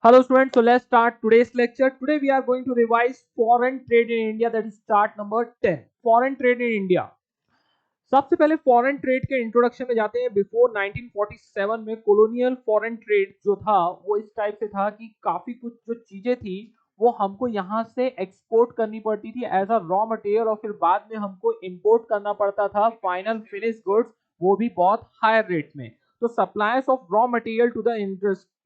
Hello students, so let's start today's lecture. Today we are going to revise foreign trade in India, that is chart number 10. Foreign trade in India. सबसे पहले foreign trade के introduction में जाते हैं। Before 1947 में colonial foreign trade जो था वो इस टाइप से था कि काफी कुछ जो चीजें थी वो हमको यहाँ से एक्सपोर्ट करनी पड़ती थी एज अ रॉ मटेरियल, और फिर बाद में हमको इंपोर्ट करना पड़ता था फाइनल फिनिश गुड्स, वो भी बहुत हायर रेट में। तो suppliers of raw material to the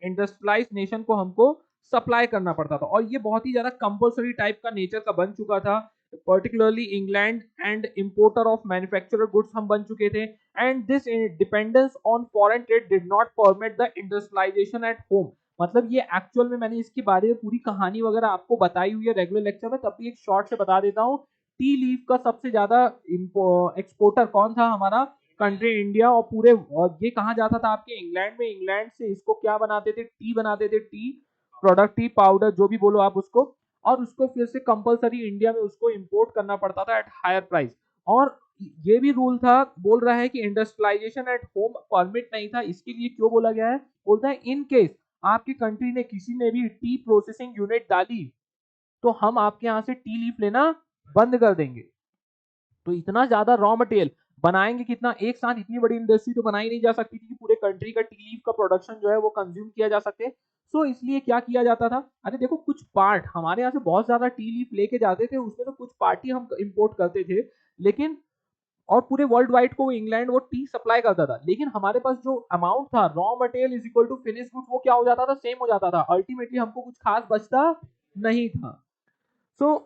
industrialize nation को हमको सप्लाई करना पड़ता था, और ये बहुत ही ज्यादा कंपल्सरी टाइप का नेचर का बन चुका था। Particularly England and importer of manufacturer goods हम बन चुके थे, and this dependence on foreign trade did not permit the industrialization at home. मतलब ये एक्चुअल में मैंने इसके बारे में पूरी कहानी वगैरह आपको बताई हुई है रेगुलर लेक्चर में, तब भी एक शॉर्ट से बता देता हूँ। टी लीफ का सबसे ज्यादा एक्सपोर्टर कौन था? हमारा कंट्री इंडिया। और ये कहाँ जाता था? आपके इंग्लैंड में। इंग्लैंड से इसको क्या बनाते थे? टी बनाते थे, टी प्रोडक्ट, टी पाउडर, जो भी बोलो आप उसको, और उसको फिर से कंपलसरी इंडिया में उसको इंपोर्ट करना पड़ता था एट हायर प्राइस। और ये भी रूल था, बोल रहा है कि इंडस्ट्रियलाइजेशन एट होम परमिट नहीं था। इसके लिए क्यों बोला गया है? बोलता है इन केस आपकी कंट्री ने किसी ने भी टी प्रोसेसिंग यूनिट डाली तो हम आपके यहाँ से टी लीफ लेना बंद कर देंगे। तो इतना ज्यादा रॉ मटेरियल बनाएंगे कितना? एक साथ इतनी बड़ी इंडस्ट्री तो बनाई नहीं जा सकती थी कि पूरे कंट्री का टी लीफ का प्रोडक्शन जो है वो कंज्यूम किया जा सके। सो इसलिए क्या किया जाता था, अरे देखो कुछ पार्ट हमारे यहाँ से बहुत ज्यादा टी लीफ लेके जाते थे, उसमें तो कुछ पार्ट ही हम इंपोर्ट करते थे, लेकिन और पूरे वर्ल्ड वाइड को इंग्लैंड वो टी सप्लाई करता था, लेकिन हमारे पास जो अमाउंट था raw material is equal to finish goods, वो क्या हो जाता था? सेम हो जाता था। अल्टीमेटली हमको कुछ खास बचता नहीं था। सो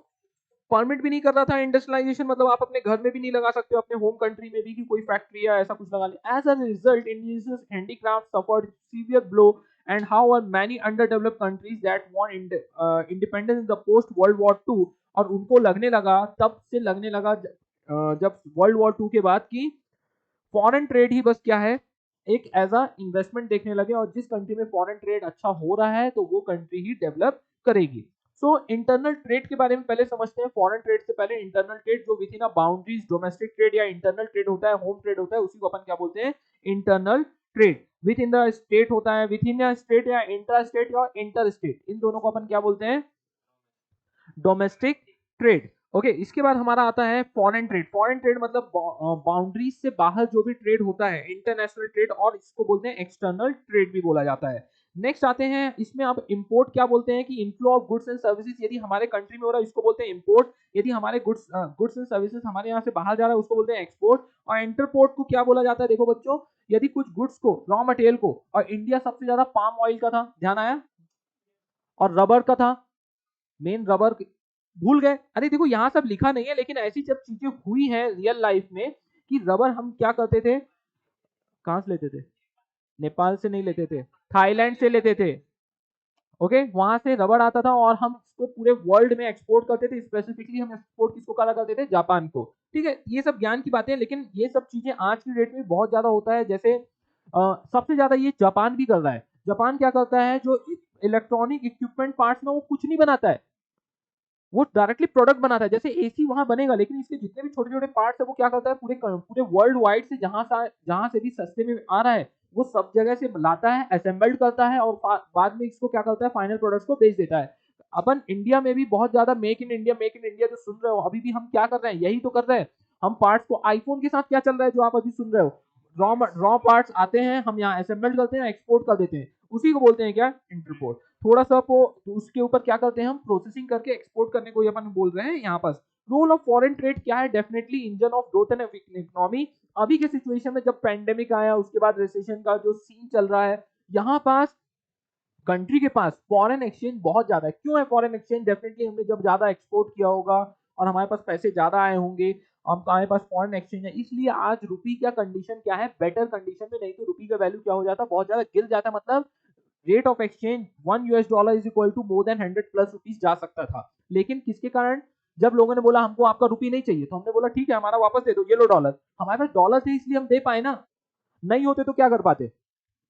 परमिट भी नहीं कर रहा था इंडस्ट्रियलाइजेशन, मतलब आप अपने घर में भी नहीं लगा सकते हो, अपने होम कंट्री में भी कि कोई फैक्ट्री या ऐसा कुछ लगा ले। As a result Indians handicraft suffered severe blow, and how are many under developed countries that want independence in the post world war two. और उनको लगने लगा, तब से लगने लगा जब वर्ल्ड वॉर टू के बाद की फॉरेन ट्रेड ही बस क्या है, एक एज अ इन्वेस्टमेंट देखने लगे, और जिस कंट्री में फॉरेन ट्रेड अच्छा हो रहा है तो वो कंट्री ही डेवलप करेगी। सो इंटरनल ट्रेड के बारे में पहले समझते हैं। फॉरेन ट्रेड से पहले इंटरनल ट्रेड, जो with in a boundaries domestic trade या इंटरनल ट्रेड होता है, होम ट्रेड होता है, उसी को अपन क्या बोलते हैं? Internal trade. With in the state होता है, विद इन स्टेट या इंट्रा स्टेट या इंटर स्टेट, इन दोनों को अपन क्या बोलते हैं? Domestic trade. ओके, इसके बाद हमारा आता है फॉरेन ट्रेड। फॉरेन ट्रेड मतलब बाउंड्रीज से बाहर जो भी ट्रेड होता है, इंटरनेशनल ट्रेड, और इसको बोलते हैं एक्सटर्नल ट्रेड भी बोला जाता है। नेक्स्ट आते हैं, इसमें आप इंपोर्ट क्या बोलते हैं? कि inflow of goods and services, यदि हमारे कंट्री में हो रहा है इसको बोलते हैं इंपोर्ट। यदि हमारे गुड्स एंड सर्विसेज हमारे यहाँ से बाहर जा रहा है उसको बोलते हैं एक्सपोर्ट। और इंटरपोर्ट को क्या बोला जाता है? देखो बच्चों, यदि कुछ गुड्स को, रॉ मटेरियल को, और इंडिया सबसे ज्यादा पाम ऑयल का था, ध्यान आया, और रबर का था, मेन रबर। भूल गए? अरे देखो यहाँ सब लिखा नहीं है, लेकिन ऐसी जब चीजें हुई हैं रियल लाइफ में कि रबर हम क्या करते थे, कहां से लेते थे? नेपाल से नहीं लेते थे, थाईलैंड से लेते थे। ओके, वहां से रबर आता था और हम इसको पूरे वर्ल्ड में एक्सपोर्ट करते थे। स्पेसिफिकली हम एक्सपोर्ट किसको करा करते थे? जापान को। ठीक है, ये सब ज्ञान की बातें हैं, लेकिन ये सब चीजें आज की डेट में बहुत ज्यादा होता है। जैसे सबसे ज्यादा ये जापान भी कर रहा है। जापान क्या करता है? जो इलेक्ट्रॉनिक इक्विपमेंट पार्ट्स में वो कुछ नहीं बनाता है, वो डायरेक्टली प्रोडक्ट बनाता है। जैसे एसी वहां बनेगा, लेकिन इसके जितने भी छोटे छोटे पार्ट्स है वो क्या करता है? पूरे पूरे वर्ल्ड वाइड से जहां से भी सस्ते में आ रहा है वो सब जगह से लाता है, असेंबल्ड करता है, और बाद में इसको क्या करता है? फाइनल प्रोडक्ट्स को बेच देता है। अपन इंडिया में भी बहुत ज्यादा make in India, make in India जो सुन रहे हो, अभी भी हम क्या कर रहे हैं? यही तो कर रहे हैं। हम पार्ट्स को, आईफोन के साथ क्या चल रहा है जो आप अभी सुन रहे हो? रॉ रॉ पार्ट्स आते हैं, हम यहाँ असेंबल्ड करते हैं, एक्सपोर्ट कर देते हैं, उसी को बोलते हैं क्या? इंटरपोर्ट। थोड़ा सा वो उसके ऊपर क्या करते हैं? हम प्रोसेसिंग करके एक्सपोर्ट करने को अपन बोल रहे हैं यहाँ पास। रोल ऑफ फॉरेन ट्रेड क्या है? Definitely engine of growth and economy. अभी के सिचुएशन में जब पेंडेमिक आया, उसके बाद रिसेशन का जो सीन चल रहा है, यहाँ पास कंट्री के पास फॉरेन एक्सचेंज बहुत ज्यादा है। क्यों है फॉरेन एक्सचेंज? डेफिनेटली हमने जब ज्यादा एक्सपोर्ट किया होगा और हमारे पास पैसे ज्यादा आए होंगे, हम हमारे पास फॉरेन एक्सचेंज है, इसलिए आज रुपी का कंडीशन क्या है? बेटर कंडीशन में। नहीं तो रुपी का वैल्यू क्या हो जाता? बहुत ज्यादा गिर जाता। मतलब rate of exchange $1 is equal to more than 100+ rupees जा सकता था। लेकिन किसके कारण? जब लोगों ने बोला हमको आपका रुपी नहीं चाहिए, तो हमने बोला ठीक है हमारा वापस दे दो, ये लो डॉलर। हमारे पास डॉलर थे इसलिए हम दे पाए ना, नहीं होते तो क्या कर पाते?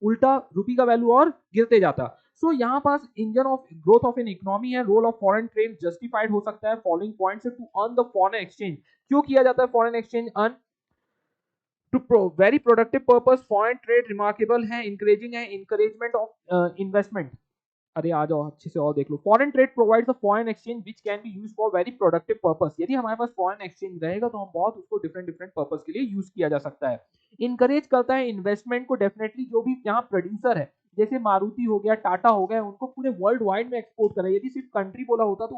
उल्टा रुपी का वैल्यू और गिरते जाता। सो यहाँ पास engine of growth of an economy है। Role of foreign trade justified हो सकता है फॉलोइंग पॉइंट से, to earn the foreign exchange. क्यों किया जाता है foreign exchange earn? To very productive purpose foreign trade remarkable है, इंकरेजिंग है, इंकरेजमेंट ऑफ इन्वेस्टमेंट। अरे आ जाओ अच्छे से और देख लो। Foreign trade provides a foreign exchange which can be used for very productive purpose. यदि हमारे पास फॉरेन एक्सचेंज रहेगा तो हम बहुत उसको डिफरेंट डिफरेंट पर्पस के लिए यूज किया जा सकता है। इनकरेज करता है इन्वेस्टमेंट को डेफिनेटली, जो भी यहाँ प्रोड्यूसर है जैसे मारुति हो गया, टाटा हो गया, उनको पूरे वर्ल्ड वाइड में एक्सपोर्ट करा। यदि सिर्फ कंट्री बोला होता तो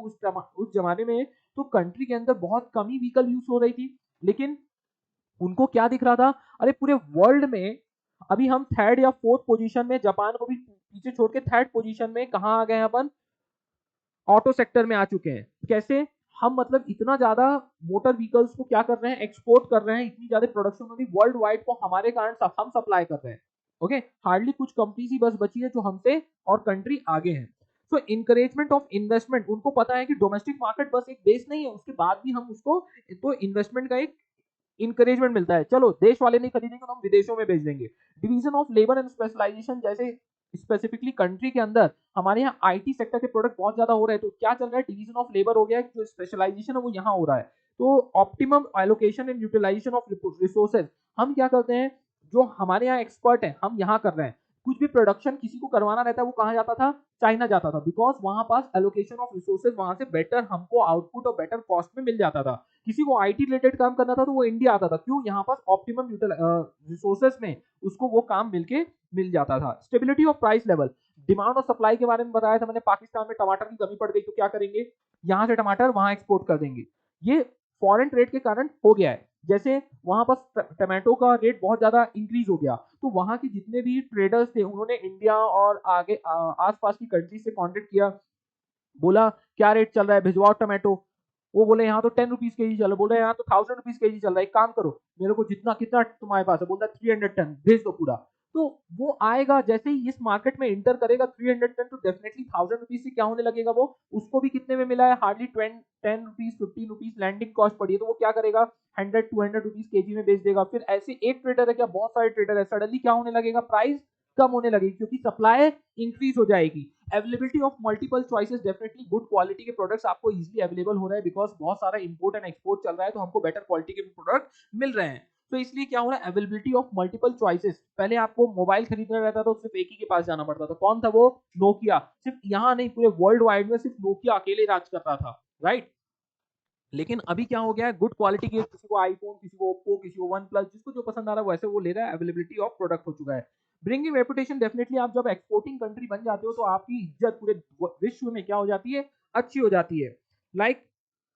उस जमाने में तो कंट्री के अंदर बहुत कम ही व्हीकल यूज हो रही थी, लेकिन उनको क्या दिख रहा था, अरे पूरे वर्ल्ड में अभी हम थर्ड या फोर्थ पोजीशन में, जापान को भी पीछे छोड़ के थर्ड पोजीशन में कहाँ आ गए अपन, ऑटो सेक्टर में आ चुके हैं। कैसे हम मतलब इतना ज्यादा मोटर व्हीकल्स को क्या कर रहे हैं, एक्सपोर्ट कर रहे हैं, इतनी ज्यादा प्रोडक्शन होगी वर्ल्ड वाइड को हमारे कारण हम सप्लाई कर रहे हैं। ओके, हार्डली कुछ कंपनीज ही बस बची है जो हमसे और कंट्री आगे हैं। सो इंकरेजमेंट ऑफ इन्वेस्टमेंट, उनको पता है कि डोमेस्टिक मार्केट बस एक बेस नहीं है, उसके बाद भी हम उसको तो इन्वेस्टमेंट का एक इंकरेजमेंट मिलता है। चलो देश वाले नहीं खरीदेंगे तो हम विदेशों में भेज देंगे। Division of labour and specialization, जैसे स्पेसिफिकली कंट्री के अंदर हमारे यहाँ आईटी सेक्टर के प्रोडक्ट बहुत ज्यादा हो रहे हैं, तो क्या चल रहा है, डिवीजन ऑफ लेबर हो गया, जो स्पेशलाइजेशन है वो यहाँ हो रहा है। तो optimum allocation and utilisation of resources, हम क्या करते हैं, जो हमारे यहाँ एक्सपर्ट है हम यहाँ कर रहे हैं। कुछ भी प्रोडक्शन किसी को करवाना रहता है वो कहाँ जाता था, चाइना जाता था, बिकॉज वहां पास एलोकेशन ऑफ रिसोर्सेज वहां से बेटर हमको आउटपुट और बेटर कॉस्ट में मिल जाता था। किसी को आईटी रिलेटेड काम करना था तो वो इंडिया आता था, क्यों, यहाँ पास ऑप्टिमम रिसोर्सेज में उसको वो काम मिल जाता था। Stability of price level, demand और सप्लाई के बारे में बताया था मैंने, पाकिस्तान में टमाटर की कमी पड़ गई तो क्या करेंगे, यहाँ से टमाटर वहां एक्सपोर्ट कर देंगे। ये फॉरेन ट्रेड के कारण हो गया है। जैसे वहां पर टमाटो का रेट बहुत ज्यादा इंक्रीज हो गया, तो वहां के जितने भी ट्रेडर्स थे उन्होंने इंडिया और आगे आसपास की कंट्री से कॉन्टेक्ट किया, बोला क्या रेट चल रहा है, भिजवाओ टमाटो। वो बोले यहाँ तो 10 रुपीज के जी चल रहा है, बोल रहे यहाँ तो 1000 रुपीज के जी चल रहा है, एक काम करो मेरे को जितना कितना तुम्हारे पास है, बोलता है 300 टन भेज दो पूरा। तो वो आएगा जैसे ही इस मार्केट में इंटर करेगा 300 टन, तो डेफिनेटली 1000 रुपीज से क्या होने लगेगा, वो उसको भी कितने में मिला है, hardly 10 rupees 15 rupees landing cost पड़ी है, तो वो क्या करेगा 100-200 रुपीज केजी में बेच देगा। फिर ऐसे एक ट्रेडर है क्या, बहुत सारे ट्रेडर है, सडनली क्या होने लगेगा, प्राइस कम होने लगेगी क्योंकि सप्लाई इंक्रीज हो जाएगी। Availability of multiple choices, definitely good quality के प्रोडक्ट्स आपको इजीली अवेलेबल हो रहा है, बिकॉज बहुत सारा इंपोर्ट एंड एक्सपोर्ट चल रहा है, तो हमको बेटर क्वालिटी के प्रोडक्ट मिल रहे हैं। तो इसलिए क्या हो रहा है, अवेलेबिलिटी ऑफ मल्टीपल चॉइसेस। पहले आपको मोबाइल खरीदना रहता था तो सिर्फ एक ही के पास जाना पड़ता था, कौन था वो, नोकिया। सिर्फ यहाँ नहीं, पूरे वर्ल्ड वाइड में सिर्फ नोकिया अकेले राज कर रहा था, राइट। लेकिन अभी क्या हो गया है, गुड क्वालिटी के, किसी को आईफोन, किसी को ओप्पो, किसी को वन प्लस, जिसको जो पसंद आ रहा है वैसे वो ले रहा है, अवेलेबिलिटी ऑफ प्रोडक्ट हो चुका है। ब्रिंगिंग रेपुटेशन, डेफिनेटली आप जब एक्सपोर्टिंग कंट्री बन जाते हो तो आपकी इज्जत पूरे विश्व में क्या हो जाती है, अच्छी हो जाती है। Like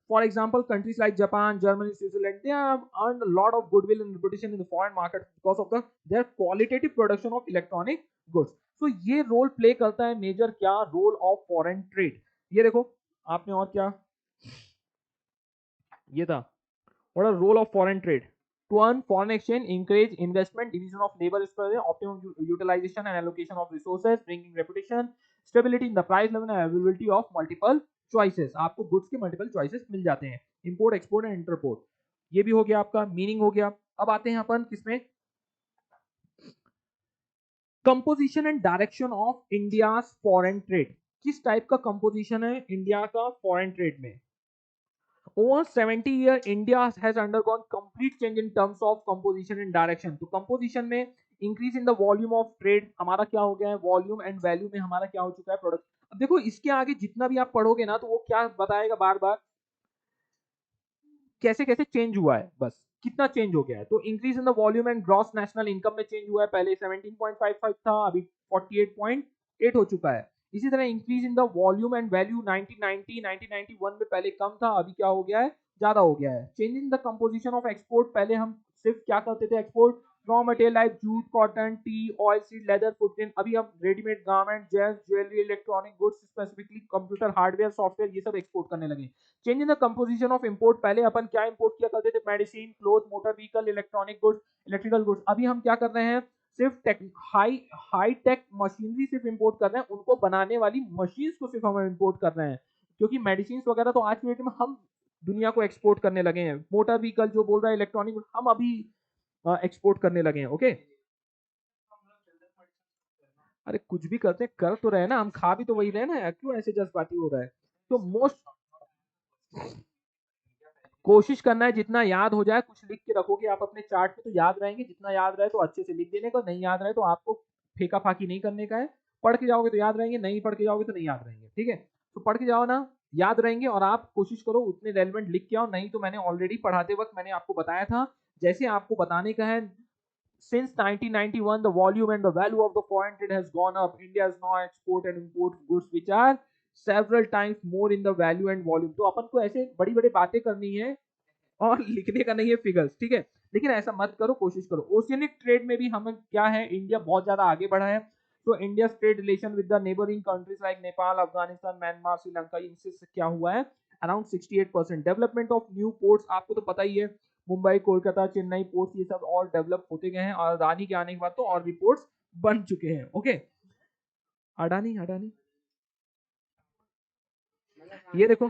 for example countries like Japan, Germany, Switzerland, they have earned a lot of goodwill and reputation in the foreign market because of their qualitative production of electronic goods. So ये रोल प्ले करता है major, क्या role of foreign trade. ये देखो आपने और क्या, ये था what are role of foreign trade, to earn foreign exchange, encourage investment, division of labor, optimum utilization and allocation of resources, bringing reputation, stability in the price level and availability of multiple choices। आपको goods के multiple choices मिल जाते हैं, import export and interport. ये भी हो गया आपका meaning हो गया। अब आते हैं अपन किसमें, composition and direction of India foreign trade. किस टाइप का कंपोजिशन है इंडिया का फॉरेन ट्रेड में। Over 70 years, India has undergone complete change in terms of composition and direction. तो composition में increase in the volume of trade, हमारा क्या हो गया है, volume and value में हमारा क्या हो चुका है, प्रोडक्ट। अब देखो इसके आगे जितना भी आप पढ़ोगे ना तो वो क्या बताएगा बार बार, कैसे कैसे चेंज हुआ है, बस कितना चेंज हो गया है। तो increase in the volume and gross national income में चेंज हुआ है, पहले 17.55 था, अभी 48.8 हो चुका है। इसी तरह increase in the volume and value 1990 1991 में पहले कम था, अभी क्या हो गया है, ज्यादा हो गया है। Change in the composition of export, पहले हम सिर्फ क्या करते थे, export raw material like jute, cotton, T, oil seed, leather, footprint. अभी हम readymade garment, James, jewellery, electronic goods, specifically computer, hardware, software, ये सब एक्सपोर्ट करने लगे। Change in the composition of import, पहले अपन क्या इंपोर्ट किया करते थे, medicine, cloth, motor vehicle, electronic goods, electrical goods. अभी हम क्या कर रहे हैं, सिर्फ हाई टेक मशीनरी सिर्फ इंपोर्ट कर रहे हैं, उनको बनाने वाली मशीन्स को सिर्फ हम इंपोर्ट कर रहे हैं, क्योंकि मेडिसिन वगैरह तो आज की डेट में हम दुनिया को एक्सपोर्ट करने लगे हैं। मोटर व्हीकल जो बोल रहा है, इलेक्ट्रॉनिक हम अभी एक्सपोर्ट करने लगे हैं। ओके, अरे कुछ भी करते कर तो रहे ना, हम खा भी तो वही रहे ना, क्यों ऐसे जज्बाती हो रहा है। तो मोस्ट कोशिश करना है जितना याद हो जाए, कुछ लिख के रखोगे आप अपने चार्ट पे तो याद रहेंगे, जितना याद रहे तो अच्छे से लिख देने का, नहीं याद रहे तो आपको फेंका फाकी नहीं करने का है, पढ़ के जाओगे तो याद रहेंगे, नहीं पढ़ के जाओगे तो नहीं याद रहेंगे, ठीक है। तो पढ़ के जाओ ना, याद रहेंगे, और आप कोशिश करो उतने रेलेवेंट लिख के आओ, नहीं तो मैंने ऑलरेडी पढ़ाते वक्त मैंने आपको बताया था, जैसे आपको बताने का है, since 1991 the volume and the value of the foreign trade has gone up. India is now export and import goods which are several times more in the value and volume. तो अपन को ऐसे बड़ी बड़ी बातें करनी है और लिखने का नहीं है फिगर्स, ठीक है। लेकिन ऐसा मत करो, कोशिश करो। ओशियनिक ट्रेड में भी हम क्या है, इंडिया बहुत ज्यादा आगे बढ़ा है। तो India trade relation with the neighbouring countries like Nepal, Afghanistan, Myanmar, Sri Lanka, इनसे क्या हुआ है, around 68%। Development of new ports, आपको तो पता ही है, मुंबई, कोलकाता, चेन्नई पोर्ट्स ये सब और डेवलप होते गए हैं, और अडानी के आने के बाद तो और भी पोर्ट्स बन चुके हैं। ओके, अडानी अडानी ये देखो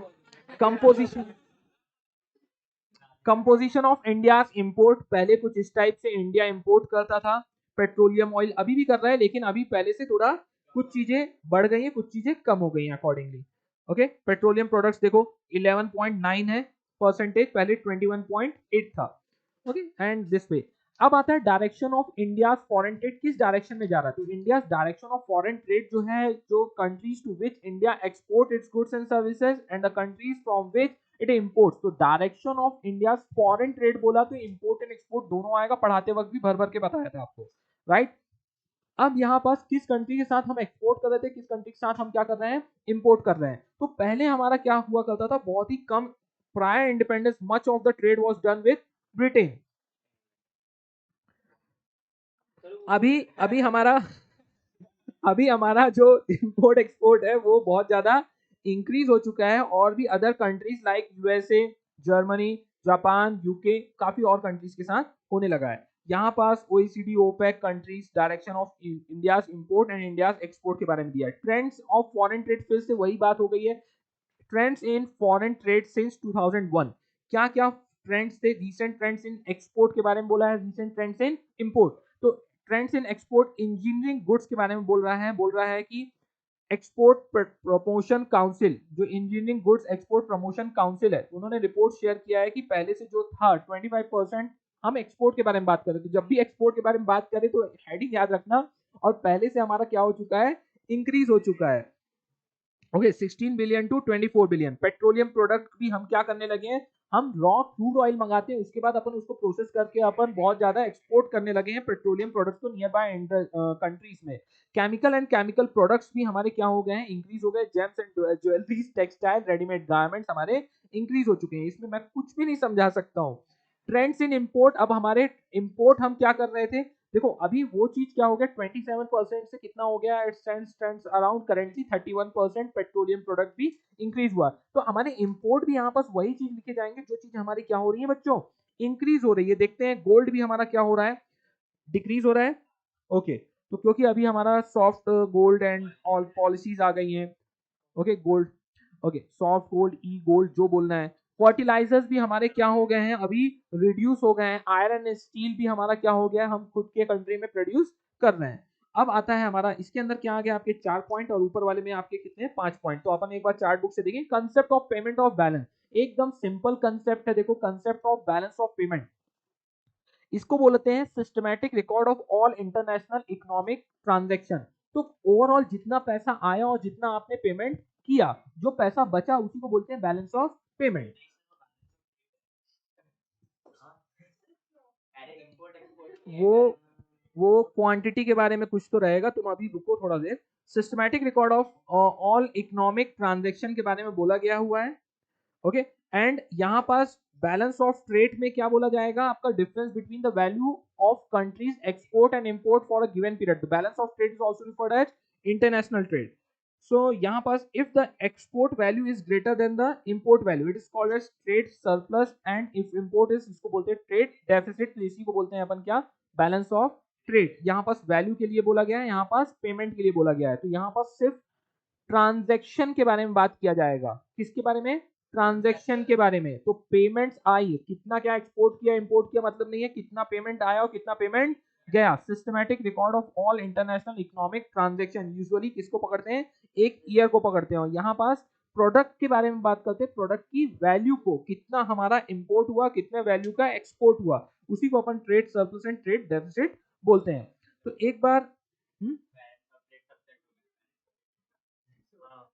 कंपोजिशन ऑफ इंडिया इंपोर्ट, पहले कुछ इस टाइप से इंडिया इंपोर्ट करता था पेट्रोलियम ऑयल, अभी भी कर रहा है, लेकिन अभी पहले से थोड़ा कुछ चीजें बढ़ गई हैं, कुछ चीजें कम हो गई हैं अकॉर्डिंगली। ओके, पेट्रोलियम प्रोडक्ट्स देखो 11.9 है परसेंटेज, पहले 21.8 था। Okay, and this way. अब आता है direction of India foreign trade, किस डायरेक्शन में जा रहा है। तो India direction of foreign trade जो है, जो countries to which India export its goods and services and the countries from which it imports. तो direction of India foreign trade बोला तो इंपोर्ट एंड एक्सपोर्ट दोनों आएगा, पढ़ाते वक्त भी भर भर के बताया था आपको, राइट। अब यहाँ पास किस कंट्री के साथ हम एक्सपोर्ट कर रहे थे, किस कंट्री के साथ हम क्या कर रहे हैं, इंपोर्ट कर रहे हैं। तो पहले हमारा क्या हुआ करता था, बहुत ही कम, prior independence much of the trade was done with Britain. अभी अभी हमारा अभी हमारा जो इंपोर्ट एक्सपोर्ट है वो बहुत ज्यादा इंक्रीज हो चुका है, और भी other countries like USA, Germany, Japan, UK, काफी और कंट्रीज के साथ होने लगा है। यहाँ पास OECD, OPEC countries direction of India's import and India's export के बारे में दिया है। ट्रेंड्स ऑफ फॉरेन ट्रेड, फिर से वही बात हो गई है, trends in foreign trade since 2001। क्या क्या ट्रेंड्स थे, रीसेंट ट्रेंड्स इन एक्सपोर्ट के बारे में बोला है, रीसेंट ट्रेंड्स इन इंपोर्ट। तो trends in export, engineering goods के बारे में बोल रहा है कि एक्सपोर्ट प्रमोशन काउंसिल, जो engineering goods export promotion council है, उन्होंने रिपोर्ट शेयर किया है कि पहले से जो था 25%, हम एक्सपोर्ट के बारे में बात करें तो जब भी एक्सपोर्ट के बारे में बात करें तो हेडिंग याद रखना, और पहले से हमारा क्या हो चुका है, इंक्रीज हो चुका है। Okay, 16 billion to 24 billion. Petroleum product भी हम क्या करने लगे हैं, हम रॉ क्रूड ऑयल मंगाते हैं, उसके बाद अपन उसको प्रोसेस करके अपन बहुत ज्यादा एक्सपोर्ट करने लगे हैं पेट्रोलियम प्रोडक्ट्स को नियर बाय कंट्रीज में। केमिकल एंड केमिकल प्रोडक्ट्स भी हमारे क्या हो गए हैं, इंक्रीज हो गए। James and jewelleries, textile, readymade garments हमारे इंक्रीज हो चुके हैं, इसमें मैं कुछ भी नहीं समझा सकता हूँ। ट्रेंड्स इन इंपोर्ट, अब हमारे इंपोर्ट हम क्या कर रहे थे, देखो अभी वो चीज क्या हो गया, 27% से कितना हो गया, it stands around currently 31%। Petroleum product भी इंक्रीज हुआ, तो हमारे इंपोर्ट भी यहाँ पास वही चीज लिखे जाएंगे जो चीज हमारी क्या हो रही है बच्चों, इंक्रीज हो रही है। देखते हैं गोल्ड भी हमारा क्या हो रहा है, डिक्रीज हो रहा है। ओके, तो क्योंकि अभी हमारा soft gold and all policies आ गई हैं। Okay, gold, okay, soft gold, e gold जो बोलना है। फर्टिलाइजर्स भी हमारे क्या हो गए हैं, अभी रिड्यूस हो गए हैं। आयरन एंड स्टील भी हमारा क्या हो गया है, हम खुद के कंट्री में प्रोड्यूस कर रहे हैं। अब आता है हमारा, इसके अंदर क्या आ गया, आपके 4 पॉइंट, और ऊपर वाले में आपके कितने, 5 पॉइंट। तो अपन एक बार चार्ट बुक से देखें, concept of payment of balance, एकदम सिंपल कंसेप्ट है। देखो, concept of balance of payment, इसको बोलते हैं systematic record of all international economic transaction. तो ओवरऑल जितना पैसा आया और जितना आपने पेमेंट किया, जो पैसा बचा उसी को बोलते हैं बैलेंस ऑफ पेमेंट। वो वो क्वांटिटी के बारे में कुछ तो रहेगा, तुम अभी रुको थोड़ा देर। Systematic record of all economic transaction के बारे में बोला गया हुआ है। ओके, एंड यहाँ पास बैलेंस ऑफ ट्रेड में क्या बोला जाएगा, आपका difference between the value of countries export and import for a given period. Balance of trade is also referred as international trade. So यहाँ पास if the export value is greater than the import value, it is called as trade surplus, and if import is, इसको बोलते हैं trade deficit. इसी को बोलते हैं अपन क्या, बैलेंस ऑफ ट्रेड। यहाँ पास वैल्यू के लिए बोला गया है, यहाँ पास पेमेंट के लिए बोला गया है। तो यहाँ पास सिर्फ ट्रांजैक्शन के बारे में बात किया जाएगा, किसके बारे में, ट्रांजैक्शन के बारे में। तो पेमेंट्स आई, कितना क्या एक्सपोर्ट किया इंपोर्ट किया मतलब नहीं है, कितना पेमेंट आया और कितना पेमेंट गया। Systematic record of all international economic transaction, usually किसको पकड़ते हैं, एक ईयर को पकड़ते हैं। यहाँ पास प्रोडक्ट के बारे में बात करते हैं, प्रोडक्ट की वैल्यू को, कितना हमारा इंपोर्ट हुआ, कितने वैल्यू का एक्सपोर्ट हुआ, उसी को अपन trade surplus and trade deficit बोलते हैं। तो एक बार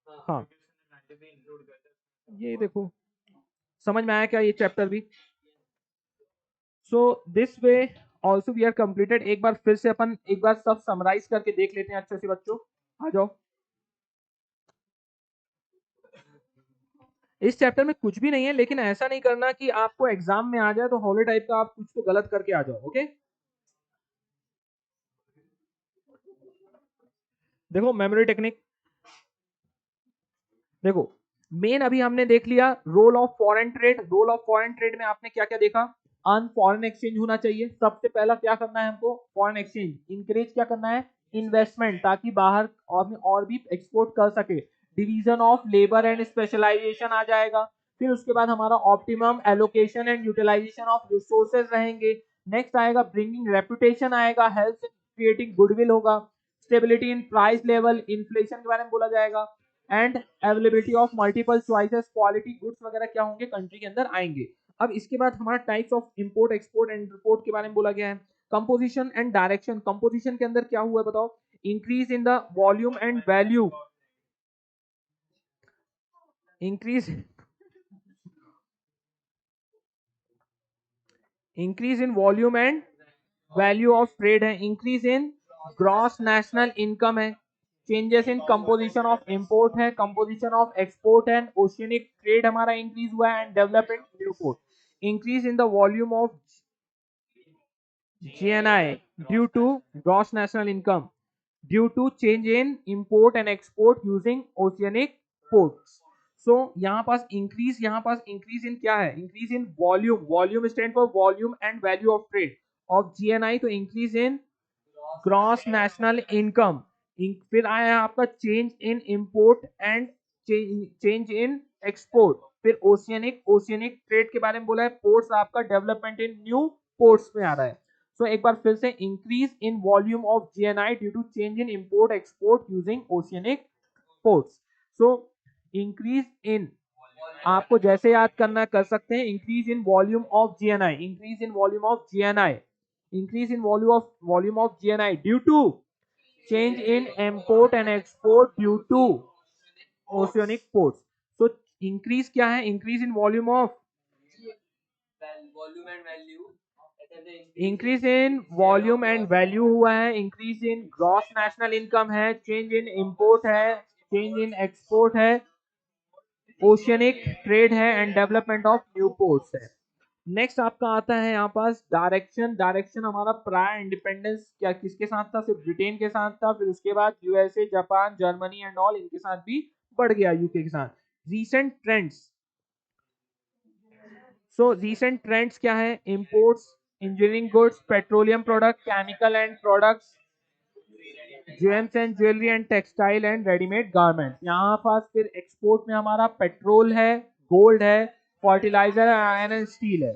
हाँ, ये देखो, समझ में आया क्या ये चैप्टर भी? So this way also we are completed. एक बार फिर से अपन एक बार सब समराइज करके देख लेते हैं अच्छे से बच्चों। आ जाओ। इस चैप्टर में कुछ भी नहीं है, लेकिन ऐसा नहीं करना कि आपको एग्जाम में आ जाए तो हॉली टाइप का आप कुछ तो गलत करके आ जाओ। ओके, देखो मेमोरी टेक्निक, देखो मेन अभी हमने देख लिया role of foreign trade. Role of foreign trade में आपने क्या क्या देखा? अन फॉरेन एक्सचेंज होना चाहिए। सबसे पहला क्या करना है हमको? फॉरेन एक्सचेंज इंकरेज क्या करना है? इन्वेस्टमेंट, ताकि बाहर और भी एक्सपोर्ट कर सके। Division of labour and specialisation आ जाएगा। फिर उसके बाद हमारा optimum allocation and utilisation of resources रहेंगे। नेक्स्ट आएगा ब्रिंगिंग रेपुटेशन आएगा, हेल्थ क्रिएटिंग गुडविल होगा, stability in price level, inflation के बारे में बोला जाएगा, and availability of multiple choices, quality goods वगैरह क्या होंगे कंट्री के अंदर आएंगे। अब इसके बाद हमारा types of import export and report के बारे में बोला गया है। कंपोजिशन एंड डायरेक्शन, कंपोजिशन के अंदर क्या हुआ है बताओ? Increase in the volume and value, increase increase in volume and value of trade है, increase in gross national income है, changes in composition of import है, composition of export and oceanic trade हमारा इंक्रीज हुआ है, and development new port, increase in the volume of GNI due to gross national income due to change in import and export using oceanic ports. So यहाँ पास increase in क्या है? Increase in volume, volume stand for volume and value of trade of GNI, तो increase in gross national income. फिर आया आपका change in import and change in export. फिर oceanic, oceanic trade के बारे में बोला है। पोर्ट्स आपका डेवलपमेंट इन न्यू पोर्ट्स में आ रहा है। सो एक बार फिर से increase in volume of GNI due to change in import export using oceanic ports. So increase in, आपको जैसे याद करना कर सकते हैं, increase in volume of GNI, increase in volume of GNI, increase in volume of GNI due to change in import and export due to oceanic ports. So increase क्या है? Increase in volume of, increase in volume and value हुआ है, increase in gross national income है, change in import है, change in export है, oceanic trade है, and development of new ports है। Next आपका आता है यहाँ पास डायरेक्शन। डायरेक्शन हमारा प्रायर इंडिपेंडेंस क्या किसके साथ था? सिर्फ ब्रिटेन के साथ था। फिर उसके बाद USA, Japan, Germany and all इनके साथ भी बढ़ गया, यूके के साथ। रीसेंट ट्रेंड्स, सो रीसेंट ट्रेंड्स क्या है? Imports, engineering goods, petroleum product, chemical and products, James and jewellery and textile and readymade garment. यहाँ पास फिर एक्सपोर्ट में हमारा पेट्रोल है, गोल्ड है, फर्टिलाइजर, आयरन एंड स्टील है।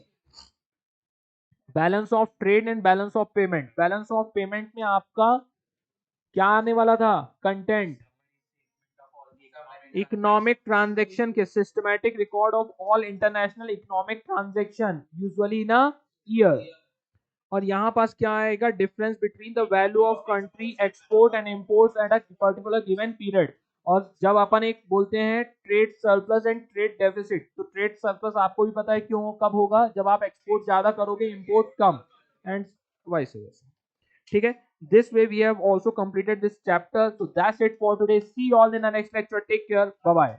Balance of trade and balance of payment, balance of payment में आपका क्या आने वाला था? कंटेंट, इकोनॉमिक ट्रांजैक्शन के systematic record of all international economic transaction usually in a year. और यहाँ पास क्या आएगा? Difference between the value of country export and imports at a particular given period. और जब अपन एक बोलते हैं trade surplus and trade deficit, तो ट्रेड सरप्लस आपको भी पता है क्यों कब होगा? जब आप एक्सपोर्ट ज्यादा करोगे, import come, and vice versa. ठीक है, this way we have also completed this chapter. So that's it for today. See you all in the next lecture. Take care. Bye bye.